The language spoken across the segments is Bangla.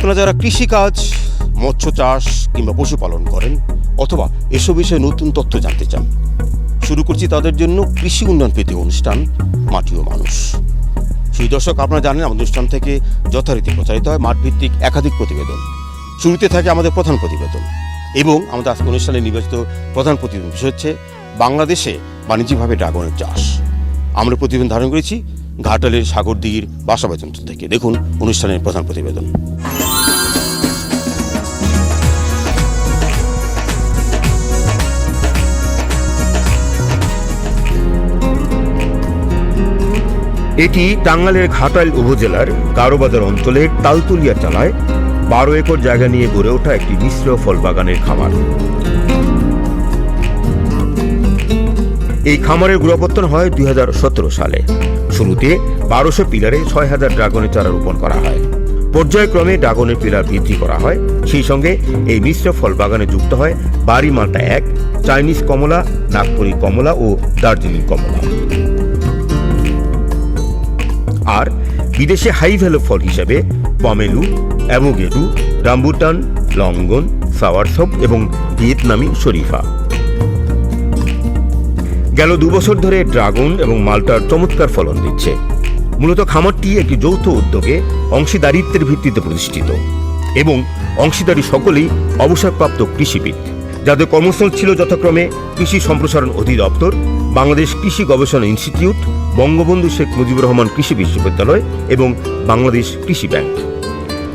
আপনারা যারা কৃষিকাজ, মৎস্য চাষ কিংবা পশুপালন করেন অথবা এসব বিষয়ে নতুন তথ্য জানতে চান, শুরু করছি তাদের জন্য কৃষি উন্নয়ন ভিত্তিক অনুষ্ঠান মাটি ও মানুষ। সেই দর্শক, আপনারা জানেন আমাদের অনুষ্ঠান থেকে যথারীতি প্রচারিত হয় মাঠভিত্তিক একাধিক প্রতিবেদন। শুরুতে থাকে আমাদের প্রধান প্রতিবেদন এবং আমাদের আজকে অনুষ্ঠানে নির্বাচিত প্রধান প্রতিবেদন বিষয় হচ্ছে বাংলাদেশে বাণিজ্যিকভাবে ড্রাগনের চাষ। আমরা প্রতিবেদন ধারণ করেছি ঘাটালের সাগরদিঘির বাসাবাড়ি অঞ্চল থেকে। দেখুন অনুষ্ঠানের প্রধান প্রতিবেদন। এটি টাঙ্গাইলের ঘাটাইল উপজেলার গারোবাজার অঞ্চলের তালতুলিয়া চালায় 12 একর জায়গা নিয়ে গড়ে ওঠা একটি মিশ্র ফল বাগানের খামার। এই খামারের গোড়াপত্তন হয় 2017 সালে। শুরুতে 1200 পিলারে 6000 ড্রাগনের চারা রোপণ করা হয়। পর্যায়ক্রমে ড্রাগনের পিলার বৃদ্ধি করা হয়। সেই সঙ্গে এই মিশ্র ফল বাগানে যুক্ত হয় বাড়ি মাল্টা 1, চাইনিজ কমলা, নাগপুরি কমলা ও দার্জিলিং কমলা। আর বিদেশে হাই ভ্যালু ফল হিসেবে পমেলু, অ্যাভোকাডো, রামবুটান, লঙ্গন, সাওয়ারসপ এবং ভিয়েতনামি শরীফা। গেল 2 বছর ধরে ড্রাগন এবং মাল্টার চমৎকার ফলন দিচ্ছে। মূলত খামারটি একটি যৌথ উদ্যোগে অংশীদারিত্বের ভিত্তিতে প্রতিষ্ঠিত এবং অংশীদারি সকলেই অবসরপ্রাপ্ত কৃষিবিদ, যাদের কর্মস্থল ছিল যথাক্রমে কৃষি সম্প্রসারণ অধিদপ্তর, বাংলাদেশ কৃষি গবেষণা ইনস্টিটিউট, বঙ্গবন্ধু শেখ মুজিবুর রহমান কৃষি বিশ্ববিদ্যালয় এবং বাংলাদেশ কৃষি ব্যাংক।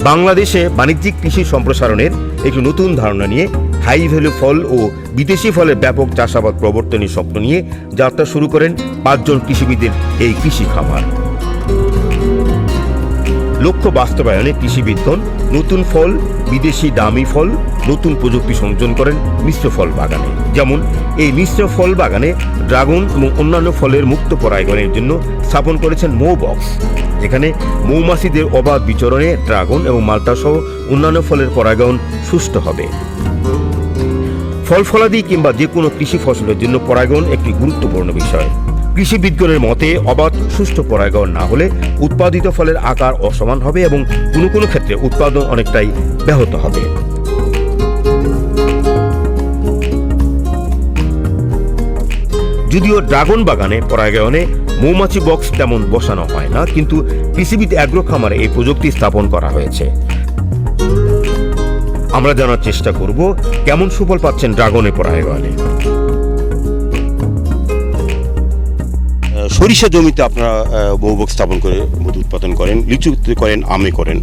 বাংলাদেশে বাণিজ্যিক কৃষি সম্প্রসারণের একটি নতুন ধারণা নিয়ে হাই ভ্যালু ফল ও বিদেশি ফলের ব্যাপক চাষাবাদ প্রবর্তনের স্বপ্ন নিয়ে যাত্রা শুরু করেন 5 জন কৃষিবিদের এই কৃষি খামার। লক্ষ্য বাস্তবায়নে কৃষিবিদগণ নতুন ফল, বিদেশি দামি ফল, নতুন প্রযুক্তি সংযোজন করেন মিশ্র ফল বাগানে। যেমন এই মিশ্র ফল বাগানে ড্রাগন এবং অন্যান্য ফলের মুক্ত পরাগায়নের জন্য স্থাপন করেছেন মৌ বক্স, যেখানে মৌমাছিদের অবাধ বিচরণে ড্রাগন এবং মাল্টা সহ অন্যান্য ফলের পরাগায়ন সুষ্ঠু হবে। ফল ফলাদি কিংবা যে কোনো কৃষি ফসলের জন্য পরাগায়ন একটি গুরুত্বপূর্ণ বিষয়। কৃষিবিদগণের মতে অবাধ সুষ্ঠু পরাগায়ন না হলে উৎপাদিত ফলের আকার অসমান হবে এবং কোনো কোনো ক্ষেত্রে উৎপাদন অনেকটাই ব্যাহত হবে। যদিও ড্রাগন বাগানে পরাগায়নে মৌমাছি বক্স তেমন বসানো হয় না, কিন্তু কৃষিবিদ অ্যাগ্রো খামারে এই প্রযুক্তি স্থাপন করা হয়েছে। আমরা জানার চেষ্টা করব কেমন সুফল পাচ্ছেন ড্রাগনের পরাগায়নে। সরিষা জমিতে আপনারা মৌবক্স স্থাপন করে মধু উৎপাদন করেন, লিচু করেন, আমে করেন,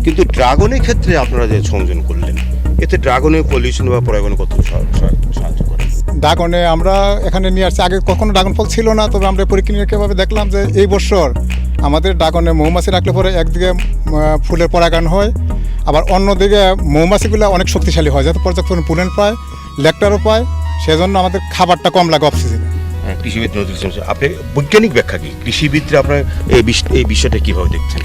কিন্তু ড্রাগনের ক্ষেত্রে আপনারা যে সংযোজন করলেন, এতে ড্রাগনের পলিউশন বা পরাগায়নে কত সাহায্য করে? ড্রাগনে আমরা এখানে নিয়ে আসছি, আগে কখনো ড্রাগন ফল ছিল না, তবে আমরা পরীক্ষাভাবে দেখলাম যে এই বছর আমাদের ড্রাগনে মৌমাছি রাখলে পরে একদিকে ফুলের পরাগায়ন হয়, আবার অন্যদিকে মৌমাছিগুলো অনেক শক্তিশালী হয়, যাতে পর্যাপ্ত পুলেন পায়, লেকটারও পায়, সেজন্য আমাদের খাবারটা কম লাগে অক্সিজেনে। কৃষিবিদ আপনি বৈজ্ঞানিক ব্যাখ্যা কি? কৃষিবিদরা আপনার এই বিষয়টা কিভাবে দেখছেন?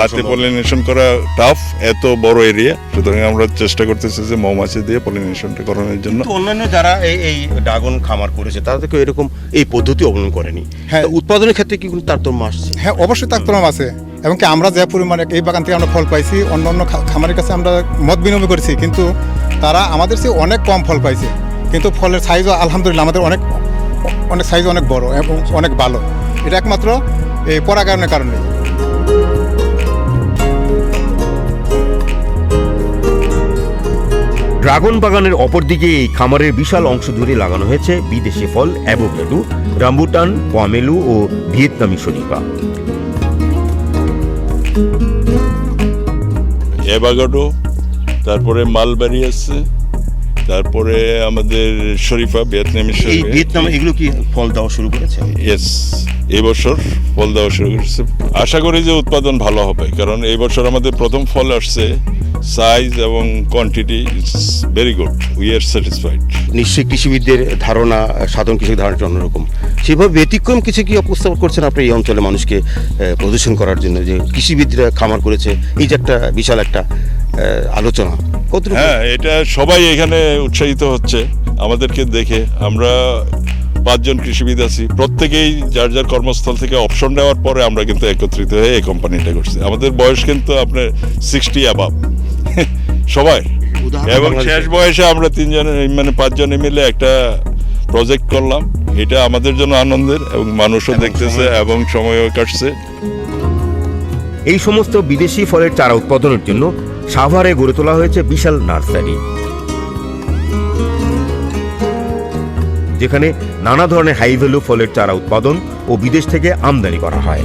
হাতে পলিনেশন করা টাফ, এত বড় এরিয়া, সুতরাং আমরা চেষ্টা করতেছি যে মৌমাছি দিয়ে পলিনেশনটা করানোর জন্য। অন্যান্য যারা এই ড্রাগন খামার করেছে তারা তো এরকম এই পদ্ধতি অবলম্বন করেনি। হ্যাঁ, উৎপাদনের ক্ষেত্রে কি কোনো তারতম্য আসছে? হ্যাঁ, অবশ্যই তারতম্য আছে, এবং কি আমরা যে পরিমাণে এই বাগান থেকে আমরা ফল পাইছি অন্য অন্য খামারের কাছে আমরা মত বিনিময় করেছি, কিন্তু তারা আমাদের চেয়ে অনেক কম ফল পাইছে, কিন্তু ফলের সাইজও আলহামদুলিল্লাহ আমাদের অনেক সাইজ অনেক বড় এবং অনেক ভালো। এটা একমাত্র এই পরাগায়নের কারণে। ড্রাগন বাগানের অপরদিকে এই খামারের বিশাল অংশ জুড়ে লাগানো হয়েছে বিদেশি ফল, অ্যাভোকাডো, রামবুটান, পমেলু ও ভিয়েতনামি শরীফা। অ্যাভোকাডো, তারপরে মালবেরি আছে, তারপরে আমাদের শরীফা, ভিয়েতনামি শরীফা। ভিয়েতনাম এগুলো কি ফল দেওয়া শুরু করেছে? ইয়েস, এই বছর ফল দেওয়া শুরু করেছে। আশা করি যে উৎপাদন ভালো হবে, কারণ এই বছর আমাদের প্রথম ফল আসছে, সাইজ এবং quantity it's very good, we are satisfied. নিশ্চয়ই কৃষিবিদদের ধারণা, সাধারণ কৃষির ধারণাটা অন্যরকম। সেভাবে ব্যতিক্রম কিছু কি উপস্থাপন করছেন আপনি এই অঞ্চলের মানুষকে প্রদর্শন করার জন্য, যে কৃষিবিদরা খামার করেছে, এই যে একটা বিশাল একটা আলোচনা? হ্যাঁ, এটা সবাই এখানে উৎসাহিত হচ্ছে আমাদেরকে দেখে। আমরা 5 জন কৃষিবিদ আছি, প্রত্যেকেই যার যার কর্মস্থল থেকে অপশন নেওয়ার পরে আমরা কিন্তু একত্রিত হয়ে এই কোম্পানিটা করছি। আমাদের বয়স কিন্তু আপনার 60 অ্যাবাভ। সবাই। উদাহরণ এবং বাংলাদেশে। শেষ বয়সে আমরা 5জনে মিলে একটা প্রজেক্ট করলাম, এটা আমাদের জন্য আনন্দের এবং মানুষও দেখতেছে এবং সময়ও কাটছে। এই সমস্ত বিদেশি ফলের চারা উৎপাদনের জন্য সাভারে গড়ে তোলা হয়েছে বিশাল নার্সারি, যেখানে নানা ধরনের হাই ভ্যালু ফলের চারা উৎপাদন ও বিদেশ থেকে আমদানি করা হয়।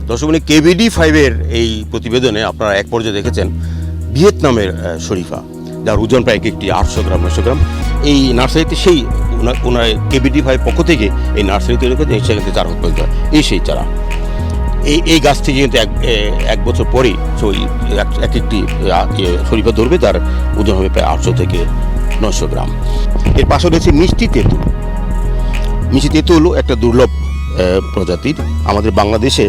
দর্শক KBD5-এর এই প্রতিবেদনে আপনারা এক পর্যায়ে দেখেছেন ভিয়েতনামের শরীফা, যার ওজন প্রায় একটি 800 গ্রাম 900 গ্রাম। এই নার্সারিতে সেই ওনার KBD5 পক্ষ থেকে এই নার্সারি তৈরি করে সেখান থেকে চারা উৎপাদিত হয়। সেই চারা এই গাছ থেকে কিন্তু এক বছর পরেই এক একটি শরীফা ধরবে, যার ওজন হবে প্রায় 800 থেকে 900 গ্রাম। এর পাশে রয়েছে মিষ্টি তেঁতুল। মিষ্টি তেঁতুল একটা দুর্লভ প্রজাতির। আমাদের বাংলাদেশে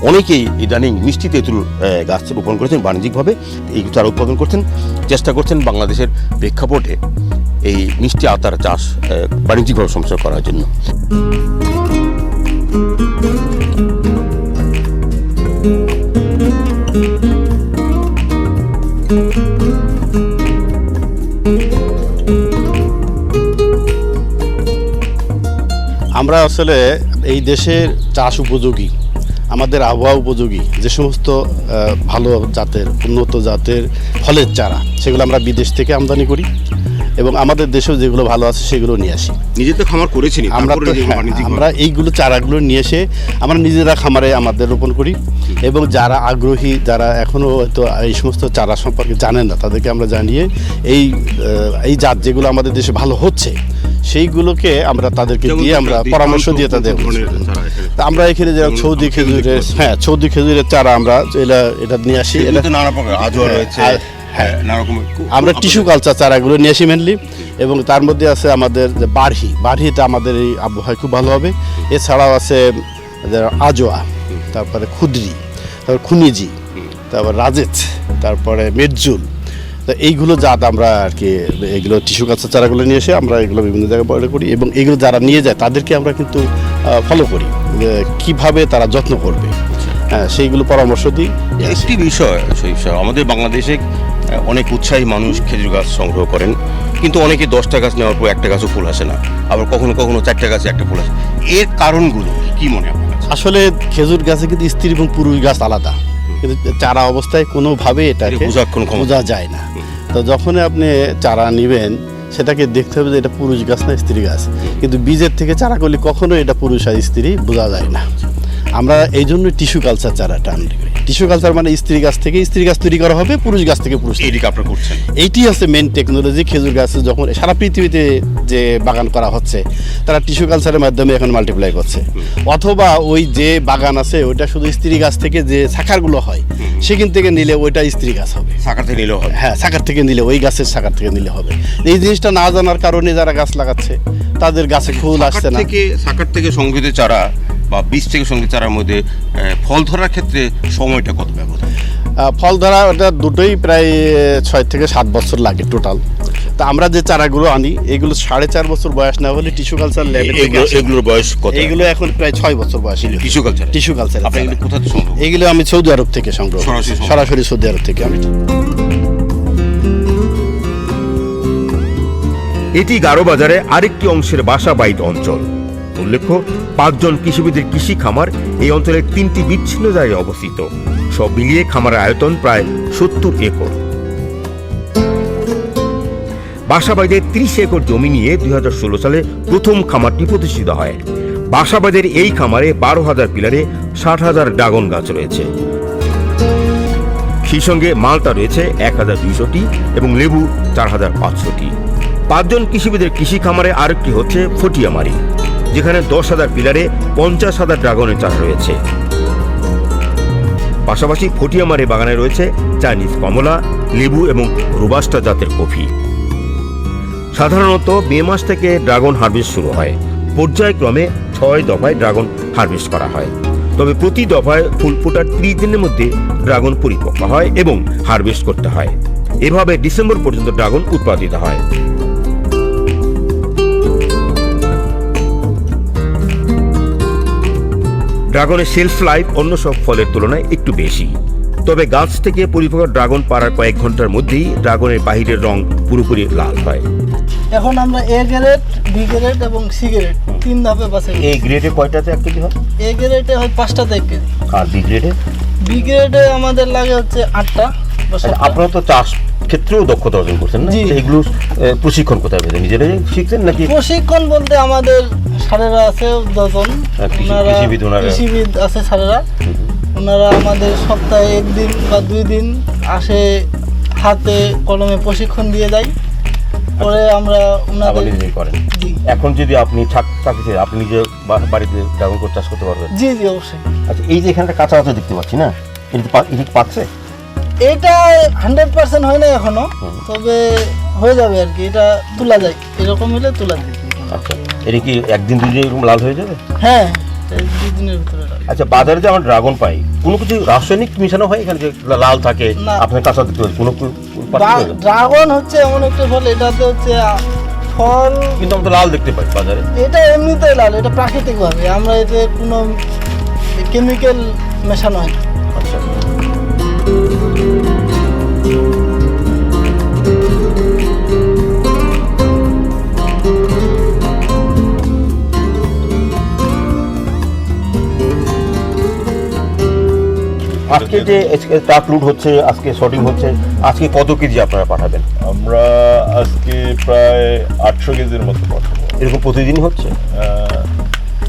অনেকেই ইদানিং মিষ্টি তেঁতুল গাছ রোপণ করেছেন বাণিজ্যিকভাবে, এই চারা উৎপাদন করছেন, চেষ্টা করছেন বাংলাদেশের প্রেক্ষাপটে এই মিষ্টি আতার চাষ বাণিজ্যিকভাবে সম্প্রসার করার জন্য। আমরা আসলে এই দেশের চাষ উপযোগী, আমাদের আবহাওয়া উপযোগী যে সমস্ত ভালো জাতের উন্নত জাতের ফলের চারা, সেগুলো আমরা বিদেশ থেকে আমদানি করি এবং আমাদের দেশেও যেগুলো ভালো আছে সেগুলো নিয়ে আসি। নিজের তো খামার করেছেন, আমরা এইগুলো চারাগুলো নিয়ে এসে আমরা নিজেরা খামারে আমাদের রোপণ করি এবং যারা আগ্রহী, যারা এখনও হয়তো এই সমস্ত চারা সম্পর্কে জানেন না, তাদেরকে আমরা জানিয়ে এই জাত যেগুলো আমাদের দেশে ভালো হচ্ছে সেইগুলোকে আমরা তাদেরকে দিয়ে আমরা পরামর্শ দিয়ে তাদের আমরা এখানে যেরকম সৌদি খেজুরের চারা আমরা এটা নিয়ে আসি। নানা প্রকার আজোয়া রয়েছে, আমরা টিস্যু কালচার চারাগুলো নিয়ে আসি মেনলি, এবং তার মধ্যে আছে আমাদের যে বাড়িটা আমাদের এই আবহাওয়ায় খুব ভালো হবে। এছাড়াও আছে আজোয়া, তারপরে খুদরি, তারপর খুনিজি, তারপর রাজেজ, তারপরে মেরজুল। তো এইগুলো জাত আমরা আর কি এগুলো টিস্যু কালচার চারাগুলো নিয়ে এসে আমরা এগুলো বিভিন্ন জায়গায় বড় করি এবং এগুলো যারা নিয়ে যায় তাদেরকে আমরা কিন্তু ফলো করি কিভাবে তারা যত্ন করবে, সেইগুলো পরামর্শ দিই। একটি বিষয় আমাদের বাংলাদেশে অনেক উৎসাহী মানুষ খেজুর গাছ সংগ্রহ করেন, কিন্তু অনেকে 10টা গাছ নেওয়ার পর একটা গাছও ফুল আসে না, আবার কখনো কখনো 4টা গাছে একটা ফুল আসে। এর কারণগুলো কি মনে হয়? আসলে খেজুর গাছে কিন্তু স্ত্রী এবং পুরুষ গাছ আলাদা, কিন্তু চারা অবস্থায় কোনোভাবে এটাকে বোঝা যায় না। তো যখন আপনি চারা নেবেন সেটাকে দেখতে হবে যে এটা পুরুষ গাছ না স্ত্রী গাছ, কিন্তু বীজের থেকে চারা করলে কখনো এটা পুরুষ আর স্ত্রী বোঝা যায় না। আমরা এই জন্য টিস্যু কালচার চারাটা আনি। টিস্যু কালচার মানে স্ত্রী গাছ থেকে স্ত্রী গাছ তৈরি করা হবে, পুরুষ গাছ থেকে পুরুষ। এইদিকে আপনারা করছেন, এইটি হচ্ছে মেন টেকনোলজি। খেজুর গাছে যখন সারা পৃথিবীতে যে বাগান করা হচ্ছে তারা টিস্যু কালচারের মাধ্যমে এখন মাল্টিপ্লাই করছে, অথবা ওই যে বাগান আছে ওইটা শুধু স্ত্রী গাছ থেকে যে শাখারগুলো হয় সেখান থেকে নিলে ওইটা স্ত্রী গাছ হবে, শাখার থেকে নিলেও হবে। হ্যাঁ, শাখার থেকে নিলে ওই গাছের শাখার থেকে নিলে হবে। এই জিনিসটা না জানার কারণে যারা গাছ লাগাচ্ছে তাদের গাছে ফুল আসছে না। শাখার থেকে সংগৃহীত চারা বা বীজ থেকে সংগৃহীত চারার মধ্যে ফল ধরার ক্ষেত্রে সময়টা কত ব্যবধান? ফল ধরা ওটা দুটোই প্রায় 6 থেকে 7 বছর লাগে টোটাল। তা আমরা যে চারাগুলো আনি এগুলো 4.5 বছর বয়স না হলে টিস্যু কালচার ল্যাবে এগুলোর বয়স কত? এগুলো এখন প্রায় 6 বছর বয়স। টিস্যু কালচার কোথা থেকে সংগ্রহ? এগুলো আমি সৌদি আরব থেকে সংগ্রহ, সরাসরি সৌদি আরব থেকে আমি। এটি গারো বাজারে আরেকটি অংশের বাসাবাইদ অঞ্চল। উল্লেখ্য, 5 জন কৃষিবিদের কৃষি খামার এই অঞ্চলের 3টি বিচ্ছিন্ন জায়গায় অবস্থিত। সব মিলিয়ে খামারের আয়তন প্রায় 70 একর। বাসাবাইদের 30 একর জমি নিয়ে 2016 সালে প্রথম খামারটি প্রতিষ্ঠিত হয়। বাসাবাইদের এই খামারে 12,000 পিলারে 60,000 ড্রাগন গাছ রয়েছে। সেই সঙ্গে মালটা রয়েছে 1,200টি এবং লেবু 4,500টি। 5 জন কৃষিবিদের কৃষি খামারে আরেকটি হচ্ছে ফটিয়ামারি, যেখানে 10,000 পিলারে 50,000 ড্রাগনের চারা রয়েছে। পাশাপাশি ফটিয়ামারি বাগানে রয়েছে চাইনিজ কমলা, লেবু এবং রোবাস্টা জাতের কফি। সাধারণত মে মাস থেকে ড্রাগন হারভেস্ট শুরু হয়। পর্যায়ক্রমে 6 দফায় ড্রাগন হারভেস্ট করা হয়, তবে প্রতি দফায় ফুল ফোটার 30 দিনের মধ্যে ড্রাগন পরিপক্ক হয় এবং হারভেস্ট করতে হয়। এভাবে ডিসেম্বর পর্যন্ত ড্রাগন উৎপাদিত হয়। ড্রাগনের শেলফ লাইফ অন্য সব ফলের তুলনায় একটু বেশি। তবে গাছ থেকে পরিপক্ক ড্রাগন পাড়ার কয়েক ঘন্টার মধ্যেই ড্রাগনের বাহিরের রং পুরোপুরি লাল হয়। এখন আমরা এ গ্রেড, বি গ্রেড এবং সি গ্রেড 3 ধাপে বাছাই করি। এই গ্রেডে কয়টাতে 1 কেজি হয়? এ গ্রেডে হয় 5টাতে 1 কেজি। আর বি গ্রেডে? বি গ্রেডে আমাদের লাগে হচ্ছে 8টা। আপনারা তো চাষ ক্ষেত্রেও দক্ষতা অর্জন করছেন না? জি। এগুলো প্রশিক্ষণ কোথায় পেয়েছেন? নিজেরাই শিখছেন নাকি? প্রশিক্ষণ বলতে আমাদের স্যারেরা আছে 10 জন। কৃষিবিদ ওনারা? কৃষিবিদ আছে স্যারেরা। ওনারা আমাদের সপ্তাহে 1 দিন বা 2 দিন আসে, হাতে কলমে প্রশিক্ষণ দিয়ে যায়। পরে আমরা ওনাদের নিজেই করেন? জি এখন যদি আপনি চাকরিতে আপনি নিজে বাড়িতে ড্রাগন ফল চাষ করতে পারবেন? জি জি অবশ্যই। আচ্ছা, এই যে এখানটা কাঁচা কাঁচা দেখতে পাচ্ছি না, এটা পাচ্ছে? এটা 100% হয় না এখনো, তবে হয়ে যাবে আর কি। এটা তোলা যায়, এরকম হলে তোলা যায়। আচ্ছা, এটা কি 1 দিন 2 দিন এরকম লাল হয়ে যাবে? হ্যাঁ, 2 দিনের ভিতরে লাগে। আচ্ছা, বাজারে যে আমরা ড্রাগন পাই, কোনো কিছু রাসায়নিক মিশানো হয় এখানে যে লাল থাকে? না। আপনার কাঁচা দেখতে পাচ্ছি কোনো পার্থক্য নেই? ড্রাগন হচ্ছে এমন একটা ফল, এটাতে হচ্ছে ফল, কিন্তু আমরা তো লাল দেখতে পাই বাজারে। এটা এমনিতেই লাল, এটা প্রাকৃতিকভাবে। আমরা এতে কোনো কেমিক্যাল মেশানো হয় না। আচ্ছা, আজকে যে ট্রাক লুট হচ্ছে, আজকে শর্টিং হচ্ছে, আজকে কত কেজি আপনারা পাঠাবেন? আমরা আজকে প্রায় 800 কেজির মতো পাঠাবো। এরকম প্রতিদিনই হচ্ছে?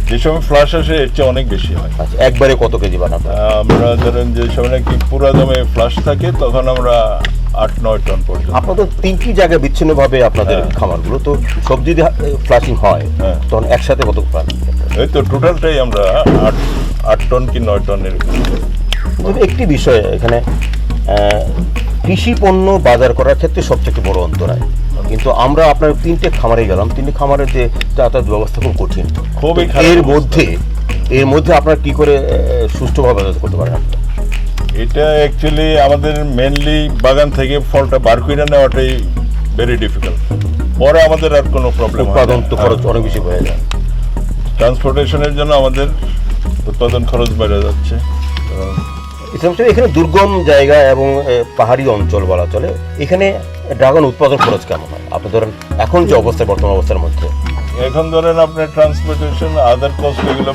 যে সময় ফ্লাশ আসে এর চেয়ে অনেক বেশি হয়। আচ্ছা, একবারে কত কেজি পাঠাবেন? আমরা ধরেন যে সময় নাকি পুরো দমে ফ্লাশ থাকে তখন আমরা 8-9 টন পর্যন্ত। আপনাদের 3টি জায়গায় বিচ্ছিন্নভাবে আপনাদের খামারগুলো, তো সব যদি ফ্লাশিং হয় হ্যাঁ। তখন একসাথে কত পান? এই তো টোটালটাই আমরা 8 টন কি 9 টন এরকম। তবে একটি বিষয় এখানে, কৃষি পণ্য বাজার করার ক্ষেত্রে সবচেয়ে বড় অন্তরায়, কিন্তু আমরা আপনার 3টে খামারে গেলাম, 3টে খামারের যে যাতায়াত ব্যবস্থা খুব কঠিন। খুবই খারাপ এর অবস্থা। মধ্যে আপনারা কি করে সুষ্ঠুভাবে যাতায়াত করতে পারেন? এটা অ্যাকচুয়ালি আমাদের মেনলি বাগান থেকে ফলটা বার করে নেওয়াটাই ভেরি ডিফিকাল্ট। পরে আমাদের আর কোনো প্রবলেম হয় না। উৎপাদন তো খরচ অনেক বেশি হয়ে যায়। ট্রান্সপোর্টেশনের জন্য আমাদের উৎপাদন খরচ বেড়ে যাচ্ছে। এখানে দুর্গম জায়গা এবং পাহাড়ি অঞ্চল বলা চলে, এখানে ড্রাগন উৎপাদন খরচ কেমন হয়? আপনি ধরেন এখন যে অবস্থা, বর্তমান অবস্থার মধ্যে এখন ধরেন আপনার ট্রান্সপোর্টেশন, আদার কস্ট এগুলো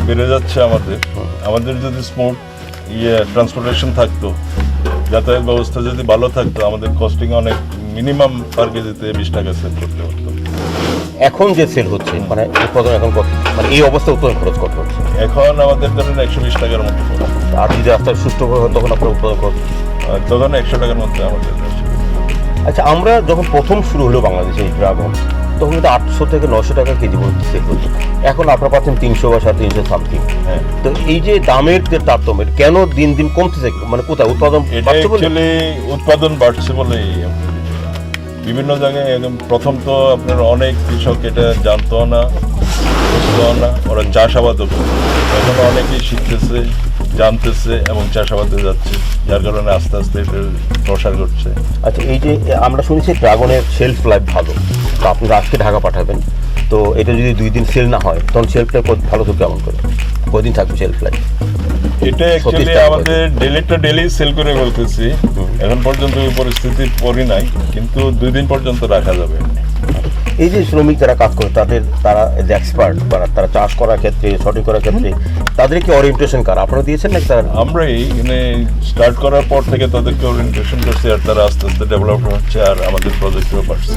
বেড়ে যাচ্ছে আমাদের যদি স্মুথ ট্রান্সপোর্টেশন থাকতো, যাতায়াত ব্যবস্থা যদি ভালো থাকতো, আমাদের কস্টিং অনেক মিনিমাম পার কেজিতে 20 টাকা সেল করতে হতো। এখন যে সেল হচ্ছে মানে উৎপাদন এখন কত, মানে এই অবস্থা উৎপাদন খরচ কত হচ্ছে? এখন আমাদের ধরেন 120 টাকার মতো খরচ। আর যদি রাস্তা সুষ্ঠুভাবে হয় তখন আপনার উৎপাদন খরচ? আর তখন 100 টাকার মধ্যে আমাদের আসে। আচ্ছা, আমরা যখন প্রথম শুরু হলো বাংলাদেশে এই ড্রাগন, তখন কিন্তু 800 থেকে 900 টাকা কেজি পর্যন্ত সেল হতো। এখন আপনারা পাচ্ছেন 300 বা 350 সামথিং। হ্যাঁ, তো এই যে দামের যে তারতম্য, কেন দিন দিন কমতেছে? মানে কোথায় উৎপাদন এটা বাড়ছে বলে? অ্যাকচুয়ালি উৎপাদন বাড়ছে বলেই বিভিন্ন জায়গায় একদম প্রথম তো আপনার অনেক কৃষক এটা জানতো না, বুঝতো না, ওরা চাষাবাদও করতো। এখন অনেকেই শিখতেছে, জানতেছে এবং চাষাবাদে যাচ্ছে, যার কারণে আস্তে আস্তে এটার প্রসার ঘটছে। আচ্ছা, এই যে আমরা শুনেছি ড্রাগনের শেলফ লাইফ ভালো, তো আপনারা আজকে ঢাকা পাঠাবেন, তো এটা যদি 2 দিন সেল না হয় তখন শেলফ লাইফ ভালো তো কেমন করে? কদিন থাকবে শেলফ লাইফ? এটা অ্যাকচুয়ালি আমাদের ডেলি সেল করে ফেলতেছি। এখন পর্যন্ত ওই পরিস্থিতি পড়ি নাই, কিন্তু 2 দিন পর্যন্ত রাখা যাবে। এই যে শ্রমিক যারা কাজ করে তারা এক্সপার্ট, তারা চাষ করার ক্ষেত্রে, শর্টিং করার ক্ষেত্রে তাদের কি ওরিয়েন্টেশন কার আপনারা দিয়েছেন নাকি তারা? আমরা এখানে স্টার্ট করার পর থেকে তাদেরকে ওরিয়েন্টেশন করছি, আর তারা আস্তে আস্তে ডেভেলপ হচ্ছে, আর আমাদের প্রজেক্টেও পারছে।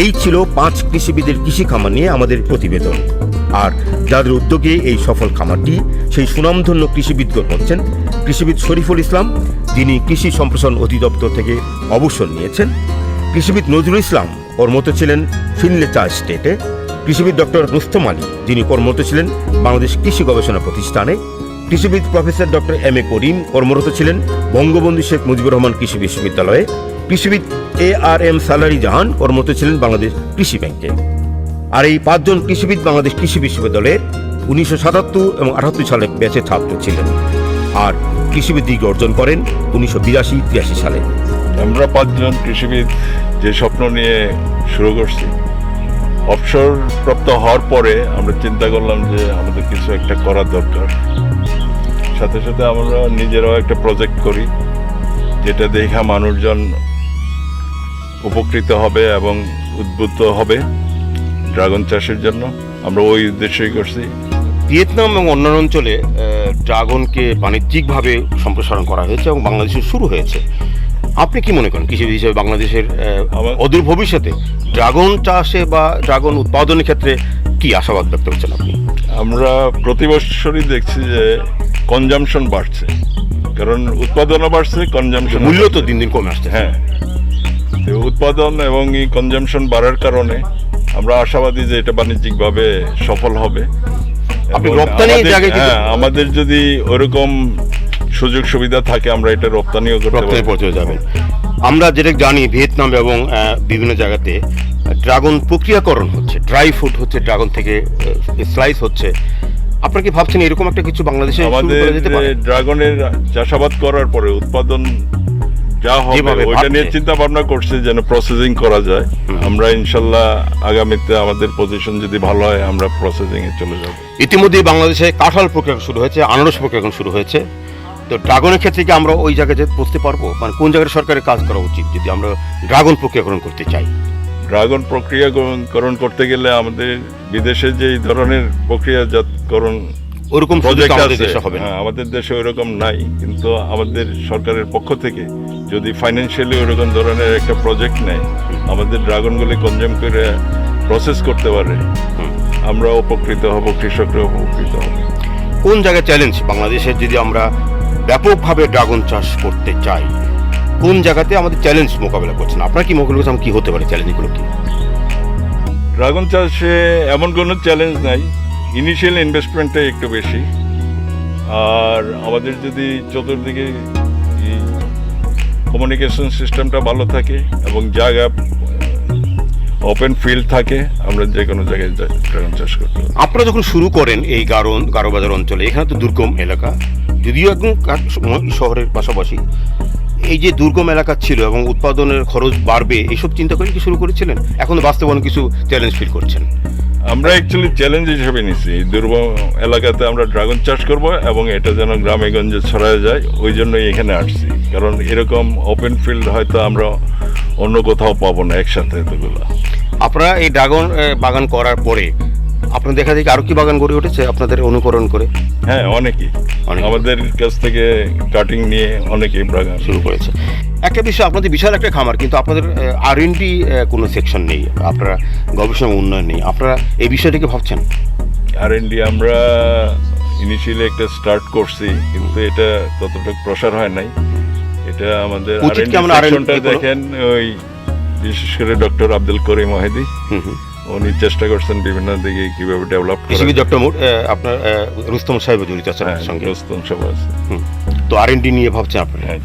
এই ছিল 5 কৃষিবিদের কৃষি খামার নিয়ে আমাদের প্রতিবেদন। আর যাদের উদ্যোগে এই সফল খামারটি, সেই সুনামধন্য কৃষিবিদগণ হচ্ছেন কৃষিবিদ শরীফুল ইসলাম, যিনি কৃষি সম্প্রসারণ অধিদপ্তর থেকে অবসর নিয়েছেন; কৃষিবিদ নজরুল ইসলাম কর্মরত ছিলেন ফিনলে চা স্টেটে; কৃষিবিদ ডক্টর রুস্তম আলী, যিনি কর্মরত ছিলেন বাংলাদেশ কৃষি গবেষণা প্রতিষ্ঠানে; কৃষিবিদ প্রফেসর ডক্টর এম এ করিম কর্মরত ছিলেন বঙ্গবন্ধু শেখ মুজিবুর রহমান কৃষি বিশ্ববিদ্যালয়ে; কৃষিবিদ ARM সালারি জাহান কর্মরত ছিলেন বাংলাদেশ কৃষি ব্যাংকে। আর এই 5 জন কৃষিবিদ বাংলাদেশ কৃষি বিশ্ববিদ্যালয়ের 1977 এবং 78 সালে ব্যাচের ছাত্র ছিলেন, আর কৃষিবিদ ডিগ্রি অর্জন করেন 1982-83 সালে। আমরা 5 জন কৃষিবিদ যে স্বপ্ন নিয়ে শুরু করছি, অবসরপ্রাপ্ত হওয়ার পরে আমরা চিন্তা করলাম যে আমাদের কিছু একটা করা দরকার। সাথে সাথে আমরা নিজেরাও একটা প্রজেক্ট করি, যেটা দেখা মানুষজন উপকৃত হবে এবং উদ্বুদ্ধ হবে ড্রাগন চাষের জন্য। আমরা ওই উদ্দেশ্যই করছি। ভিয়েতনাম এবং অন্যান্য অঞ্চলে ড্রাগনকে বাণিজ্যিকভাবে সম্প্রসারণ করা হয়েছে এবং বাংলাদেশে শুরু হয়েছে। আপনি কি মনে করেন কৃষিবিদ হিসেবে বাংলাদেশের অদূর ভবিষ্যতে ড্রাগন চাষে বা ড্রাগন উৎপাদনের ক্ষেত্রে কি আশাবাদ ব্যক্ত করছেন আপনি? আমরা প্রতি বছরই দেখছি যে কনজামশন বাড়ছে, কারণ উৎপাদনও বাড়ছে, কনজামশন মূল্য তো দিন দিন কমে আসছে। হ্যাঁ, তো উৎপাদন এবং এই কনজামশন বাড়ার কারণে আমরা আশাবাদী যে এটা বাণিজ্যিকভাবে সফল হবে। আপনি এবং রপ্তানির আমাদের- জায়গায় কিন্তু- হ্যাঁ, আমাদের যদি ওরকম সুযোগ সুবিধা থাকে আমরা এটা রপ্তানিও করতে রপ্তানি পারবো। পৌঁছে যাবেন। আমরা যেটা জানি ভিয়েতনাম এবং বিভিন্ন জায়গাতে ড্রাগন প্রক্রিয়াকরণ হচ্ছে, ড্রাই ফ্রুট হচ্ছে, ড্রাগন থেকে স্লাইস হচ্ছে। আপনারা কি ভাবছেন এরকম একটা কিছু বাংলাদেশে শুরু আমাদের করা যেতে পারে? ড্রাগনের চাষাবাদ করার পরে উৎপাদন যা হবে যেভাবে ওইটা নিয়ে বাড়ছে। চিন্তা ভাবনা করছে যেন প্রসেসিং করা যায়। আমরা ইনশাল্লাহ আগামীতে আমাদের পজিশন যদি ভালো হয় আমরা প্রসেসিং এ চলে যাব। ইতিমধ্যে বাংলাদেশে কাঁঠাল প্রক্রিয়া শুরু হয়েছে, আনারস প্রক্রিয়া শুরু হয়েছে। তো ড্রাগনের ক্ষেত্রে কি আমরা ওই জায়গায় যে পৌঁছতে পারবো? মানে কোন জায়গায় সরকারের কাজ করা উচিত যদি আমরা ড্রাগন প্রক্রিয়াকরণ করতে চাই? ড্রাগন প্রক্রিয়াকরণ করতে গেলে আমাদের বিদেশে যে এই ধরনের প্রক্রিয়াজাতকরণ ওরকম সুযোগ প্রজেক্ট আমাদের আছে, দেশে হবে না। হ্যাঁ, আমাদের দেশে ওইরকম নাই, কিন্তু আমাদের সরকারের পক্ষ থেকে যদি ফাইন্যান্সিয়ালি ওইরকম ধরনের একটা প্রজেক্ট নেয়, আমাদের ড্রাগনগুলি কনজিউম করে প্রসেস করতে পারে, আমরা উপকৃত হব, কৃষকরা উপকৃত হবে। কোন জায়গায় চ্যালেঞ্জ বাংলাদেশে যদি আমরা ব্যাপকভাবে ড্রাগন চাষ করতে চাই? কোন জায়গাতে আমাদের চ্যালেঞ্জ মোকাবেলা করছেন? আপনার কি মোকাবেলা করছেন? কি হতে পারে চ্যালেঞ্জগুলো কি? ড্রাগন চাষে এমন কোনো চ্যালেঞ্জ নাই, ইনিশিয়াল ইনভেস্টমেন্টটা একটু বেশি। আর আমাদের যদি চতুর্দিকে কমিউনিকেশন সিস্টেমটা ভালো থাকে এবং জায়গা ওপেন ফিল্ড থাকে, আমরা যে কোনো জায়গায় ড্রাগন চাষ করতে পারি। আপনারা যখন শুরু করেন এই গারোবাজার অঞ্চলে, এখানে তো দুর্গম এলাকা, যদিও একদম শহরের পাশাপাশি, এই যে দুর্গম এলাকা ছিল এবং উৎপাদনের খরচ বাড়বে এইসব চিন্তা করে কি শুরু করেছিলেন? এখন বাস্তবে অনেক কিছু চ্যালেঞ্জ ফিল করছেন। আমরা অ্যাকচুয়ালি চ্যালেঞ্জ হিসেবে নিছি দুর্গম এলাকাতে আমরা ড্রাগন চাষ করব এবং এটা যেন গ্রামে গঞ্জে ছড়ায় যায়, ওই জন্যই এখানে আসছি। কারণ এরকম ওপেন ফিল্ড হয়তো আমরা অন্য কোথাও পাবো না একসাথে এতগুলো। আপনারা এই ড্রাগন বাগান করার পরে আপনার দেখা যায় আরো কি বাগান গড়ে উঠেছে আপনাদের অনুকরণ করে? হ্যাঁ, অনেকেই অনেকে। আমাদের কাছ থেকে কাটিং নিয়ে অনেকেই বাগান শুরু করেছে। একটা বিষয়, আপনাদের বিশাল একটা খামার, কিন্তু আপনাদের R&D কোনো সেকশন নেই, আপনারা গবেষণা ও উন্নয়ন নেই। আপনারা এই বিষয়টিকে ভাবছেন? R&D আমরা ইনিশিয়ালি একটা স্টার্ট করছি, কিন্তু এটা ততটা প্রসার হয় নাই। এটা আমাদের উচিত কি R&D আমরা R&D সেকশনটা কোনো- দেখেন, ওই বিশেষ করে ডক্টর আব্দুল করিম ওয়াহিদি, উনি চেষ্টা করছেন বিভিন্ন দিকে কিভাবে ডেভেলপ করা কৃষিবিদ ডক্টর আপনার রুস্তম সাহেব জড়িত আছেন হ্যাঁ, আপনার সঙ্গে। রোস্তম সব আছে। তো R&D নিয়ে ভাবছেন আপনারা? হ্যাঁ।